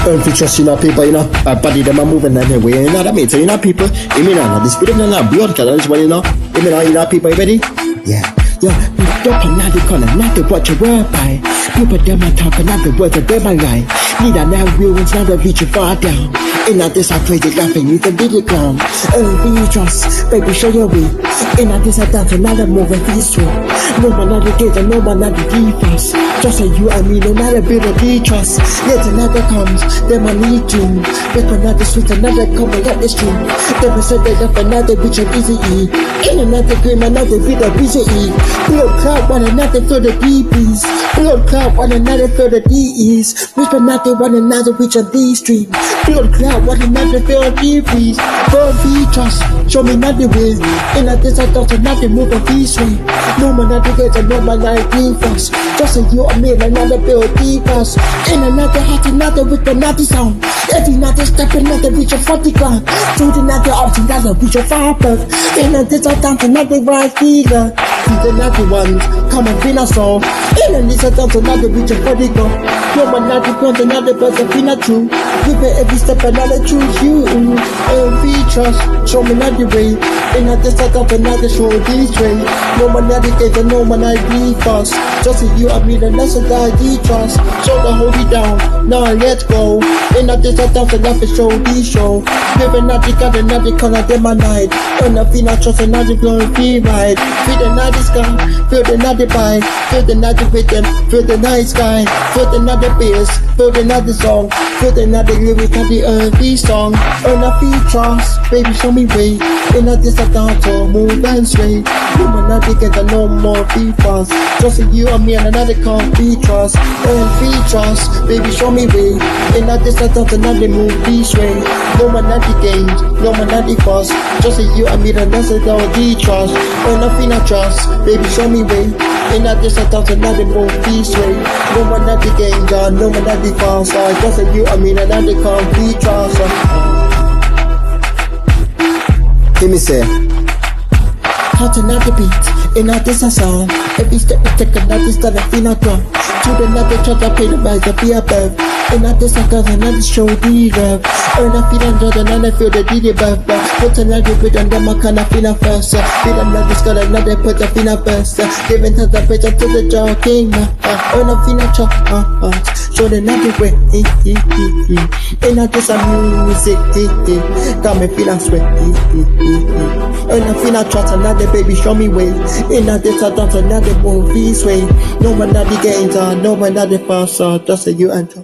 If you trust in our people, body them are moving anyway, that means, people, the spirit of the blood colors, people, ready? Yeah. Don't another corner, not the watch your word by. People them are talking, not the words of them are right. Need a now real ones, not reach you far down. In this I pray the laughing, you can be the ground. Be trust, baby, show your way. In this I dance, another moving peaceful. No man not the gate, no man not the defense. Just like you and me, no matter bit of trust. Yet another comes, then I need to. Make another sweet, another come and get the stream. Then I said that up another bitch of easy E. In another game, another bit of easy E. Blood cloud, one another for the DBs. Blood cloud, one another for the DEs. Whisper nothing, one another which of these streams. Blood cloud, one another for the DBs. Burn be trust, show me nothing with. In this I thought another move of this way. No man not to get a no man like defense. Just like you and me, another build defense. In another hat, another with another sound. Every another step, another reach a 40 gun. To another option, another reach a 5 bird. In this I dance another right dealer. He's another one, come and feel us all. In this I dance another reach a 40 gun. No man not to get another person, feel not true. Give it every step, another choose you. Be trust, show me another way. In this I dance another show this way. No man not to get a no man I be fast. Just as you and me, the lesson that I trust. So the hold it down, now let's go. In this I dance another show this show. Never not to get another color than my night. And I feel not trust another glory be right. Feel the night sky, feel the night bite. Feel the night rhythm, feel the night sky. Feel the night bass, feel the night song. Feel the night lyric of the earthy song. And I feel trust, baby show me way. In this I dance to move and sway. You might not get no more be fast. Just as you and me and another can't be trust. And be trust, baby show me way. In this I dance another move this way. No man not the games, no man not the fast. Just as you and me and that's all the trust. And I feel not trust, baby show me way. In this I dance another move this way. No man not the games, no man not the fast. Just as you and me and another can't be trust. Give me say hot another beat, in this a song. Every step we take another start I feel not wrong. To the another church I pay the rise I be above. In this I got another show the love. And I feel under and I feel the D above. Put another bit under my can I feel a first. Feel another skull another put I feel a first. Giving to the picture to the joking. And I feel a chop. Show the another way. In this a music. Got me feel a sweat. And I feel a trust another baby show me way. In this I dance another movie way. No one not the games no one not the fast. Just say you enter.